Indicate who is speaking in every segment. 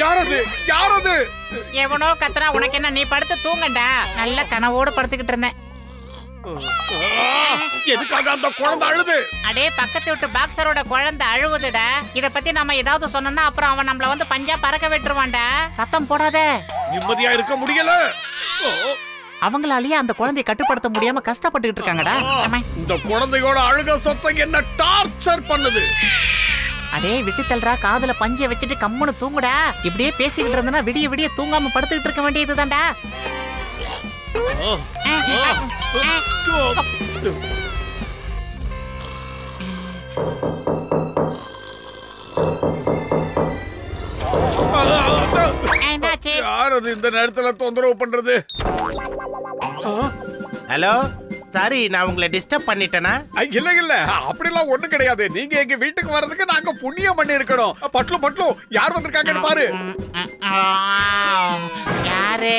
Speaker 1: யாரது?
Speaker 2: எவனோ கத்துறா. உனக்கு என்ன? நீ படுத்து தூங்கண்டா. நல்ல கனவோடு படுத்துக்கிட்டு இருந்தேன்.
Speaker 1: எதுக்காக அந்த குழந்தை அழுது?
Speaker 2: அடே, பக்கத்து வீட்டு பாக்ஸரோட குழந்தை அழுவுதுடா. இத பத்தி நம்ம ஏதாவது சொன்னோம்னா அப்புறம் அவன் நம்மள வந்து பஞ்சா பறக்க விட்டுருவான்டா. சத்தம் போடாத.
Speaker 1: நிம்மதியா இருக்க முடியல.
Speaker 2: அவங்களாலேயே அந்த குழந்தையை கட்டுப்படுத்த முடியாம கஷ்டப்பட்டுக்கிட்டு இருக்காங்கடா.
Speaker 1: இந்த குழந்தையோட அழுக சத்தம் என்ன டார்ச்சர் பண்ணுது.
Speaker 2: அடே, விட்டு தள்ளுறா. காதுல பஞ்சை வச்சுட்டு கம்முன்னு தூங்குடா. இப்படியே பேசிக்கிட்டு இருந்தனா விடிய விடிய தூங்காம படுத்துக்கிட்டு இருக்க வேண்டியதுதான்டா.
Speaker 1: யாரது இந்த நேரத்துல தொந்தரவு பண்றது?
Speaker 3: ஹலோ, சாரி, நான் உங்களை டிஸ்டர்ப் பண்ணிட்டேனா?
Speaker 1: இல்ல அப்படிலாம் ஒண்ணு கிடையாது. நீங்க எங்க வீட்டுக்கு வர்றதுக்கு நாங்க புண்ணியம் பண்ணி இருக்கணும். பட்லு யார் வந்திருக்காங்கன்னு பாரு.
Speaker 2: யாரு?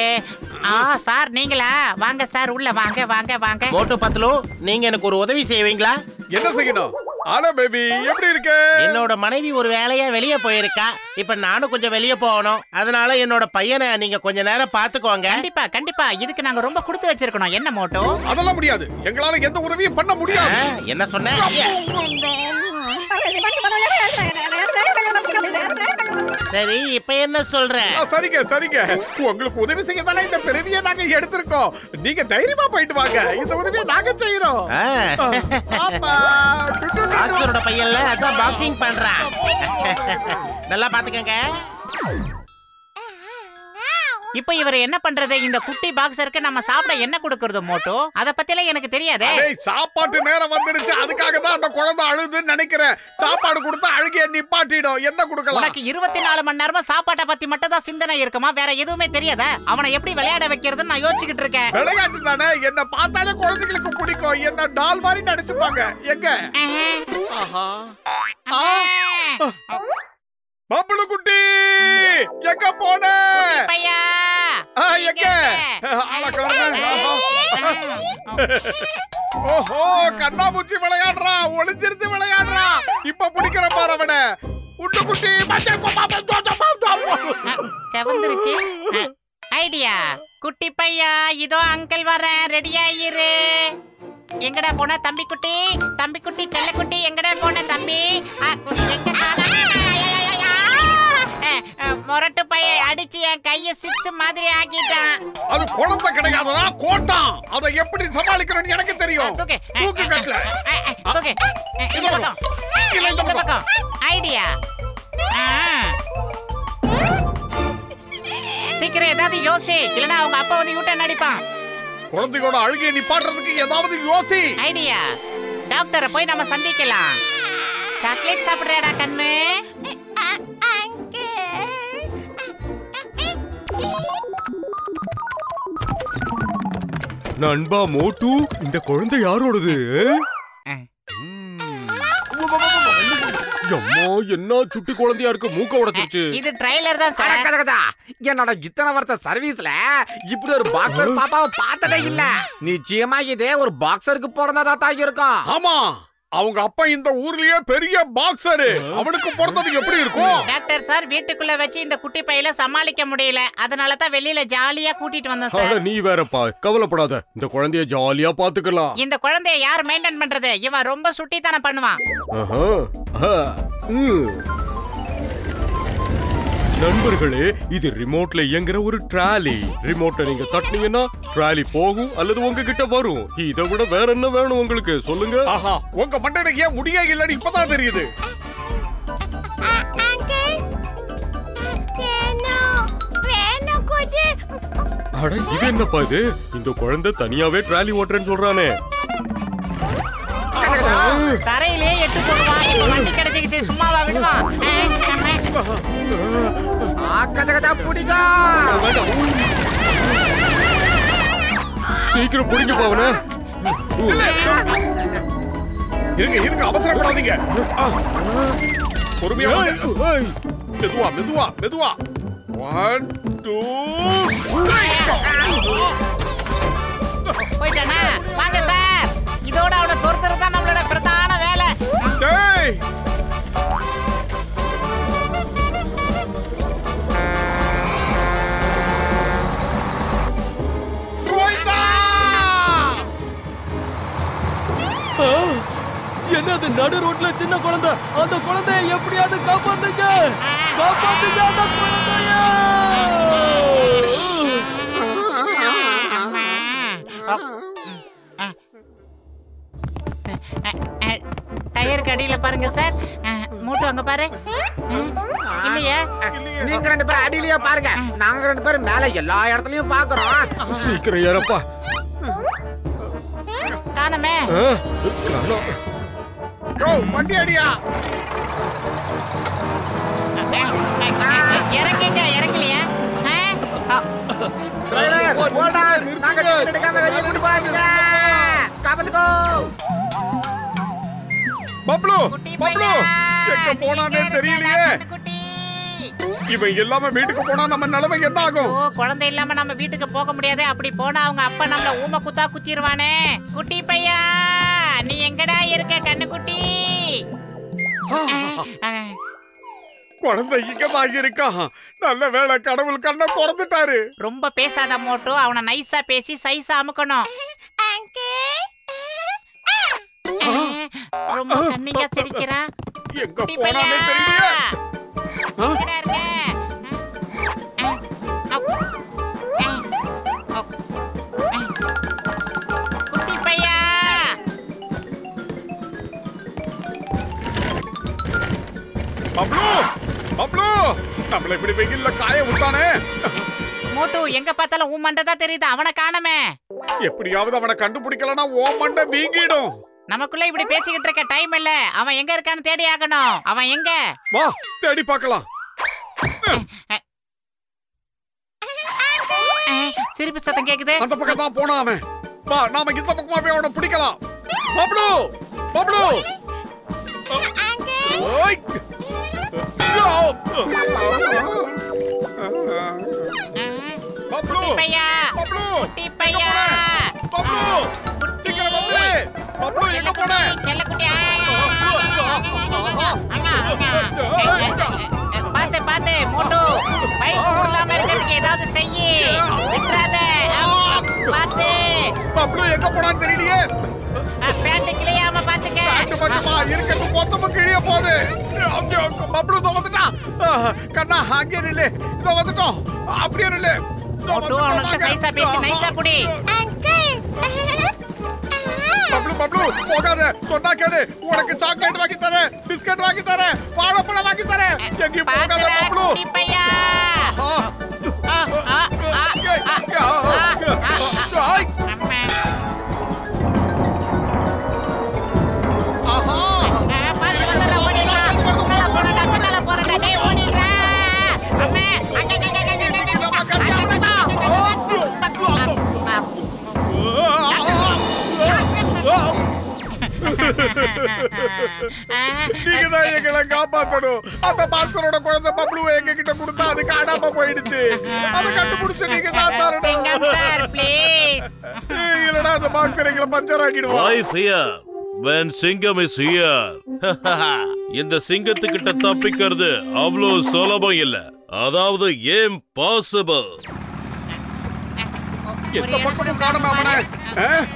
Speaker 2: சார், நீங்களா? வாங்க சார், உள்ள வாங்க வாங்க வாங்க.
Speaker 3: மோட்டு பத்லு, நீங்க எனக்கு ஒரு உதவி செய்வீங்களா?
Speaker 1: என்ன செய்யணும்? ஹலோ பேபி, எப்படி இருக்க?
Speaker 3: என்னோட மனைவி ஒரு வேலையா வெளியே போயிருக்கா. இப்ப நானும் கொஞ்சம் வெளியே போகணும். அதனால என்னோட பையனை நீங்க கொஞ்ச நேரம் பாத்துக்கோங்க.
Speaker 2: கண்டிப்பா கண்டிப்பா. இதுக்கு நாங்க ரொம்ப கொடுத்து வச்சிருக்கணும். என்ன மோட்டோ?
Speaker 1: அதெல்லாம் முடியாது. எங்களால எந்த உதவியும் பண்ண முடியாது.
Speaker 3: என்ன சொன்ன? சரி, இப்ப என்ன சொல்ற?
Speaker 1: சரிங்க. உங்களுக்கு உதவி செய்ய தானே இந்த பிறவியை நாங்க எடுத்திருக்கோம். நீங்க தைரியமா போயிட்டு வாங்க. இந்த உதவியை நாங்க செய்யறோம்.
Speaker 3: பாக்ஸரோட பையன்ல அதான் பாக்ஸிங் பண்றான். நல்லா பாத்துக்கங்க.
Speaker 2: இப்ப இவர் என்ன பண்றது? இந்த குட்டி பாக்ஸருக்கு நம்ம சாப்பிட என்ன கொடுக்கறது மோட்டோ? அத பத்திலாம் எனக்கு தெரியாதே.
Speaker 1: சாப்பாட்டு நேரம் வந்துருச்சு. அதுக்காக தான் அந்த குழந்தை அழுதுன்னு நினைக்கிறேன். சாப்பாடு கொடுத்தா அழுகிய நிப்பாட்டிடும். என்ன கொடுக்கலாம்?
Speaker 2: உனக்கு 24 மணி நேரமா சாப்பாட்டை பத்தி மட்டும் தான் சிந்தனை இருக்குமா? வேற எதுவுமே தெரியாதா? அவனை எப்படி விளையாட வைக்கிறதுன்னு நான் யோசிச்சுக்கிட்டு இருக்கேன்.
Speaker 1: விளையாட்டு தானே. என்ன பார்த்தாலே குழந்தைகளுக்கு பிடிக்கும். என்ன டால் மாதிரி நடிச்சுப்பாங்க. எங்க பப்புளு குட்டி எங்க போன?
Speaker 2: பையா
Speaker 1: எங்க? ஓஹோ, கண்ணாமூச்சி விளையாடுறா. ஒளிஞ்சிருந்து விளையாடுறா. இப்ப பிடிக்கிற பாரு அவன. உண்டு குட்டி
Speaker 2: செவந்துருச்சு. ஐடியா. குட்டி பையா, இதோ அங்கிள் வரேன். ரெடியா இரு. எங்கடா போன தம்பி குட்டி? தம்பி குட்டி, செல்ல குட்டி, எங்கடா போன தம்பி? எங்க மொரட்டு பைய அடிச்சு என் கைய சிப்ஸ் மாதிரி ஆக்கிட்டான்.
Speaker 1: அது குழந்தை கிடையாதுடா, கோட்டான். அதை எப்படி சமாளிக்கணும்னு எனக்கு தெரியும். தூக்கு கட்டல.
Speaker 2: தூக்கு. இந்த பக்கம். ஐடியா. சீக்கிரம் ஏதாவது யோசி, இல்லனா அவங்க அப்பா வந்து யூட்டன் அடிப்பான்.
Speaker 1: குழந்தையோட அழுகையை நிப்பாட்டுறதுக்கு ஏதாவது யோசி.
Speaker 2: ஐடியா. டாக்டரை போய் நம்ம சந்திக்கலாம். சாக்லேட் சாப்பிடுறடா கண்ணு?
Speaker 4: நண்பா மோட்டு, இந்த குழந்தை யாரோடது? அம்மா, என்ன சுட்டி குழந்தையா இருக்கு. மூக்க உடைச்சிருச்சு.
Speaker 2: இது ட்ரைலர் தான் சார்.
Speaker 5: என்னோட இத்தனை வருஷ சர்வீஸ்ல இப்படி ஒரு பாக்ஸர் பாப்பாவை பார்த்ததே இல்ல. நிச்சயமா இதே ஒரு பாக்ஸருக்கு பிறந்ததா தான் இருக்கும்.
Speaker 1: ஆமா, அவங்க அப்பா இந்த ஊர்லயே பெரிய பாக்ஸர். அவனுக்கு பிறந்தது எப்படி இருக்கும்?
Speaker 2: டாக்டர் சார், வீட்டுக்குள்ள வச்சு இந்த குட்டி பையில சமாளிக்க முடியல. அதனால தான் வெளியில ஜாலியா கூட்டிட்டு வந்தோம் சார்.
Speaker 4: நீ வேறப்பா, கவலைப்படாத. இந்த குழந்தைய ஜாலியா பாத்துக்கலாம்.
Speaker 2: இந்த குழந்தைய யார் மெயின்டைன் பண்றது? இவன் ரொம்ப சுட்டித்தன பண்ணுவான்.
Speaker 4: நண்பர்களே, இது ரிமோட்ல இயங்குற ஒரு ட்ராலி. ரிமோட்டை நீங்க தட்டினீங்கன்னா ட்ராலி போகும் அல்லது உங்ககிட்ட வரும். இதை விட வேற என்ன வேணும் உங்களுக்கு? சொல்லுங்க.
Speaker 1: ஆஹா, உங்க மண்டையில ஏன் முடியே இல்லன்னு இப்பதான் தெரியுது.
Speaker 4: அட, இது என்னப்பா இது? இந்த குழந்தை தனியாவே ட்ராலி ஓட்டுறேன்னு சொல்றானே.
Speaker 2: தரையிலே எட்டு போடுவான். இப்ப வண்டி கிடைச்சிக்கிச்சு, சும்மாவா விடுவான்?
Speaker 4: சீக்கிரம் புடிங்க போவன.
Speaker 1: இருங்க, அவசரப்படாதீங்க. பொறுமையா. மெதுவா. 1 2
Speaker 2: போயிட்டானா? வாங்க சார். இதோட அவனை துரத்துறது தான் நம்மளோட பிரதான வேலை.
Speaker 4: என்னது நடு ரோட்ல சின்ன குழந்தை? அந்த குழந்தைய எப்படியாவது காப்பாத்துங்க! காப்பாத்துங்க அந்த குழந்தைய!
Speaker 2: டயர் கடியில பாருங்க சார். மூட்டு அங்க பாரு. இல்லையா?
Speaker 5: நீங்க 2 பேரும் அடியிலேயே பாருங்க, நாங்க 2 பேரும் மேல எல்லா இடத்துலயும் பாக்குறோம்.
Speaker 4: சீக்கிரம் ஏறப்பா.
Speaker 2: காணமே.
Speaker 1: வண்டி அடியா.
Speaker 2: இறங்குங்க. இறங்கலையா?
Speaker 5: Driver hold on. நாங்க டிக்கெட் எடுக்காம வெளிய கூட்டி போறீங்க. காப்பாத்துக்கோ.
Speaker 1: பப்ளு
Speaker 2: குட்டி
Speaker 1: பப்ளு
Speaker 2: பையா,
Speaker 1: எங்க போனானே
Speaker 2: நீங்க
Speaker 1: தெரியலையே.
Speaker 2: இருக்கடா, குட்டி.
Speaker 1: இவன் எல்லாமே வீட்டுக்கு போனா நம்ம நிலைமை என்ன ஆகும்?
Speaker 2: ஓ, குழந்தை இல்லாம நம்ம வீட்டுக்கு போக முடியாது. அப்படி போனா அவங்க அப்பா நம்மள ஊம குத்தா குத்திடுவானே. குட்டி பையா, நீ எங்கடா இருக்க கண்ணுக்குட்டி?
Speaker 1: குழந்தை இங்கதான் இருக்கான். நல்ல வேளை, கடவுள் கண்ணை திறந்துட்டாரு.
Speaker 2: ரொம்ப பேசாத மோட்டு, அவனை நைஸா பேசி சைஸா அமுக்கணும். ரொம்ப கண்ணியா சிரிக்கிறான்.
Speaker 1: எங்க
Speaker 2: குட்டி பையா,
Speaker 1: போனானே தெரியலையே.
Speaker 2: எங்கடா இருக்க? குட்டி பையா,
Speaker 1: பப்ளு பப்ளு நம்மள இப்படி வெயில்ல காய விட்டானே.
Speaker 2: மோட்டு எங்க பார்த்தாலும் உன் மண்டை தான் தெரியுது. அவனை காணமே.
Speaker 1: எப்படியாவது அவனை கண்டுபிடிக்கலன்னா ஓ மண்டை வீங்கிடும்.
Speaker 2: நமக்குள்ள இப்படி பேசிக்கிட்டு இருக்க டைம் இல்ல. அவன் எங்க இருக்கான்னு தேடி ஆகணும். அவன் எங்க?
Speaker 1: வா தேடி பார்க்கலாம்.
Speaker 2: சிரிப்பு சத்தம் கேக்குது.
Speaker 1: அந்த பக்கம் தான் போனா அவன். வா நாம இந்த பக்கமா போய் அவனை பிடிக்கலாம். பப்ளு பப்ளு ஓய். பப்ளு
Speaker 2: குட்டி பையா,
Speaker 1: பப்ளு
Speaker 2: குட்டி பையா,
Speaker 1: பப்ளு சீக்கிரம் வந்து. பப்ளு எங்க போன?
Speaker 2: செல்லக்குட்டி. பாத்து பாத்து மோட்டு, பைக் இல்லாம இருக்கிறதுக்கு ஏதாவது செய்யி. விட்டுறாத. பாத்து.
Speaker 1: பப்ளு எங்க போனான்னு தெரியலையே.
Speaker 2: பேண்ட் கிளியாம பாத்துக்க.
Speaker 1: பேண்ட் மட்டுமா இருக்கிறது மொத்தமும் கிழிய போகுது. பப்ளு இதோ வந்துட்டான். கண்ணா அங்கே நில்லு. இதோ வந்துட்டோம். அப்படியே நில்லு.
Speaker 2: மோட்டு அவனுக்கு சைஸா பேசி நைஸா புடி.
Speaker 1: பப்ளு பப்ளு போகாத. சொன்னா கேளு. உனக்கு சாக்லேட் வாங்கி தரேன், பிஸ்கட் வாங்கி தரேன், வாழைப்பழம் வாங்கி தரேன். எங்கேயும் போகாத பப்ளு.
Speaker 2: குட்டி பையா. பாத்து வந்துடுறா, ஓடிடுறா. முன்னால போறடா, முன்னால போறடா. டேய் ஓடிடுறா. அம்மா,
Speaker 1: நீங்கதான் எங்களை காப்பாத்தணும். அந்த பாஸ்டரோட குழந்தை பப்ளுவை எங்க கிட்ட கொடுத்தா அது காணாம போயிடுச்சு. அதை கண்டுபிடிச்சு நீங்க தான்
Speaker 2: சிங்கம் சார், ப்ளீஸ்.
Speaker 1: இல்லடா அந்த பாஸ்டர் எங்களை பஞ்சர் ஆக்கிடுவான்.
Speaker 6: Why fear when சிங்கம் is here? இந்த சிங்கத்துக்கிட்ட தப்பிக்கிறது அவ்வளவு சுலபம் இல்ல. அதாவது impossible.
Speaker 1: எந்த பக்கமும் காணோம் அவனை.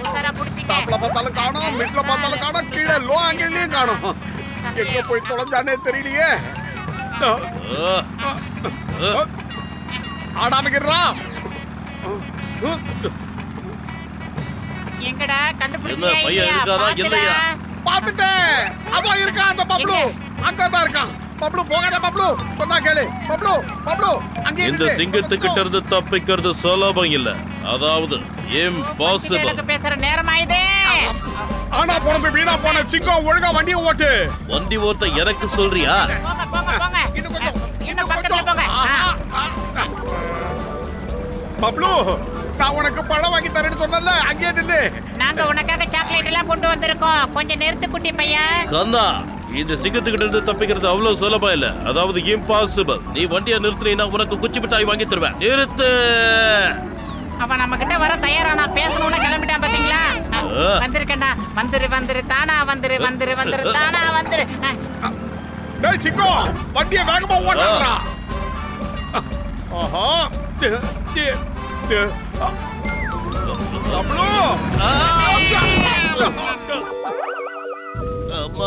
Speaker 2: உசாரா புடிச்சிக்க.
Speaker 1: டாப்ல பார்த்தாலும் காணோம், மிட்ல பார்த்தாலும் காணோம், கீழே லோ ஆங்கிள்லயும் காணோம். எங்க போய் தொலைஞ்சானே தெரியலையே. ஆடாமக்கிறான்.
Speaker 2: எங்கடா
Speaker 6: என்ன
Speaker 2: கண்டுபிடிச்சியா
Speaker 6: பையன்
Speaker 2: இல்லையா?
Speaker 6: இருக்காரா இல்லையா?
Speaker 1: பாத்துட்டேன். அதான் இருக்கான் அந்த பப்ளு. அங்கதான் இருக்கான். பப்ளு போகாத பப்ளு. சொன்னா கேளு. பப்ளு பப்ளு அங்கே
Speaker 6: இந்த சிங்கத்துக்கிட்ட இருந்து தப்பிக்கிறது சுலபம் இல்ல. அதாவது impossible.
Speaker 2: எனக்கு பேசுற நேரம் ஆயிதே.
Speaker 1: ஆனா போன வீணா போன சிங்கம் ஒழுங்கா வண்டியை ஓட்டு.
Speaker 6: வண்டி ஓட்ட எனக்கு சொல்றியா?
Speaker 2: போங்க போங்க போங்க. இன்னும் பக்கத்துல போங்க.
Speaker 1: பப்ளு நான் உனக்கு பழம் வாங்கி தரேன்னு சொன்னல, அங்கே நில்லு.
Speaker 2: நாங்க உனக்காக சாக்லேட் எல்லாம் கொண்டு வந்திருக்கோம். கொஞ்சம் நிறுத்து குட்டி பையன்.
Speaker 6: கண்ணா, இந்த சிங்கத்துக்கிட்ட இருந்து தப்பிக்கிறது அவ்வளவு சுலபம் இல்ல. அதாவது impossible. நீ வண்டியை நிறுத்தினா உனக்கு குச்சி மிட்டாய் வாங்கி தருவேன். நிறுத்து.
Speaker 2: அவன் நம்ம கிட்ட வர தயாரானா பேசணும்னு கிளம்பிட்டான் பாத்தீங்களா? வந்திருக்கேன்டா. வந்துரு வந்துரு தானா வந்துரு வந்துரு வந்துரு தானா வந்துரு.
Speaker 1: டேய் சிங்கம் வண்டியை வேகமா ஓட்டுறா. ஆஹா. பப்ளு
Speaker 6: அம்மா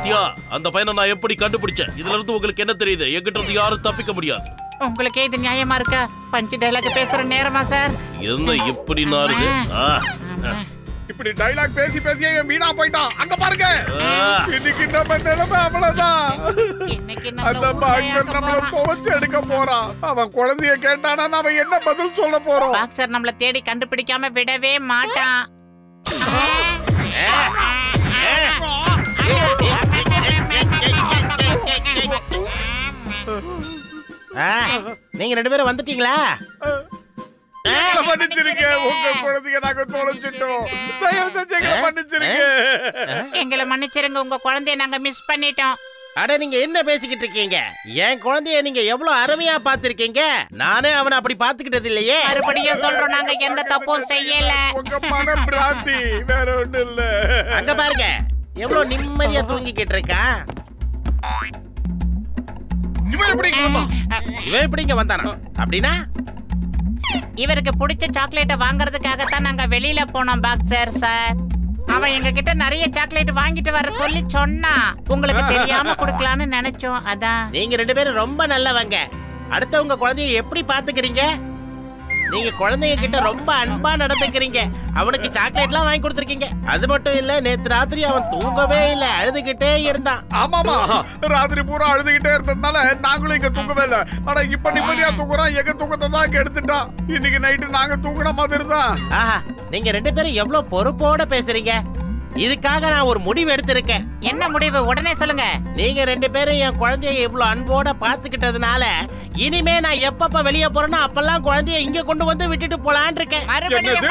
Speaker 6: பாத்தியா அந்த பையனை நான் எப்படி கண்டுபிடிச்சேன்? இதுல இருந்து உங்களுக்கு என்ன தெரியுது? என்கிட்ட இருந்து யாரும் தப்பிக்க முடியாது.
Speaker 2: உங்களுக்கே இது நியாயமா இருக்கா? பஞ்சு டைலாக் பேசுற நேரமா சார்?
Speaker 6: என்ன இப்படி நாருது?
Speaker 1: இப்படி டைலாக் பேசி பேசி வீணா போயிட்டான். அங்க பாருங்க, இன்னைக்கு நம்ம நிலைமை அவ்வளவுதான். அந்த பாக்ஸர் நம்மள துவச்சு எடுக்க போறான். அவன் குழந்தைய கேட்டானா நாம என்ன பதில் சொல்ல போறோம்?
Speaker 2: பாக்ஸர் நம்மள தேடி கண்டுபிடிக்காம விடவே மாட்டான்.
Speaker 3: நீங்க 2 பேரும் வந்துட்டீங்களா?
Speaker 1: எங்களை மன்னிச்சிருங்க, உங்க குழந்தைய நாங்க தொலைச்சிட்டோம். தயவு செஞ்சு எங்களை மன்னிச்சிருங்க.
Speaker 2: எங்களை மன்னிச்சிருங்க, உங்க குழந்தைய நாங்க மிஸ் பண்ணிட்டோம்.
Speaker 3: அட நீங்க என்ன பேசிக்கிட்டு இருக்கீங்க? என் குழந்தைய நீங்க எவ்வளவு அருமையா பாத்திருக்கீங்க. நானே அவனை அப்படி பாத்துக்கிட்டது இல்லையே.
Speaker 2: மறுபடியும் சொல்றோம், நாங்க எந்த தப்பும் செய்யல.
Speaker 1: உங்க மன பிராந்தி, வேற ஒண்ணும் இல்ல.
Speaker 3: அங்க பாருங்க, எவ்வளவு நிம்மதியா தூங்கிக்கிட்டு இருக்கான்.
Speaker 1: இவன் எப்படி இங்க வந்தான்?
Speaker 3: இவன் எப்படி இங்க வந்தானா? அப்படின்னா
Speaker 2: இவருக்கு பிடிச்ச சாக்லேட்டை வாங்குறதுக்காகத்தான் நாங்க வெளியில போனோம் பாக்ஸர் சார். அவன் எங்க கிட்ட நிறைய சாக்லேட் வாங்கிட்டு வர சொல்லி சொன்னா, உங்களுக்கு தெரியாம குடுக்கலாம்னு நினைச்சோம். அதான்.
Speaker 3: நீங்க 2 பேரும் ரொம்ப நல்லவங்க. அடுத்தவங்க குழந்தைய எப்படி பாத்துக்கிறீங்க? நீங்க குழந்தைங்க கிட்ட ரொம்ப அன்பா நடந்துக்கிறீங்க. அவனுக்கு சாக்லேட்லாம் வாங்கி கொடுத்துருக்கீங்க. அது மட்டும் இல்ல, நேத்து ராத்திரி அவன் தூங்கவே இல்ல, அழுதுகிட்டே இருந்தான்.
Speaker 1: ஆமாமா, ராத்திரி பூரா அழுதுகிட்டே இருந்ததுனால நாங்களும் இங்க தூங்கவே இல்ல. ஆனா இப்ப நிம்மதியா தூங்குறான். எங்க தூக்கத்தை தான் கெடுத்துட்டான். இன்னைக்கு நைட்டு நாங்க தூங்குன மாதிரி தான்.
Speaker 3: ஆஹா, நீங்க 2 பேரும் எவ்வளவு பொறுப்போட பேசுறீங்க. இதுக்காக நான் ஒரு முடிவு எடுத்திருக்கேன்.
Speaker 2: என்ன முடிவு? உடனே சொல்லுங்க.
Speaker 3: நீங்க 2 பேரும் என் குழந்தைய இவ்வளவு அன்போட பாத்துக்கிட்டதுனால இனிமே நான் எப்பப்ப வெளியே போறேனோ அப்பெல்லாம் குழந்தைய இங்க கொண்டு வந்து விட்டுட்டு போலான்னு இருக்கேன்.
Speaker 2: மறுபடியும்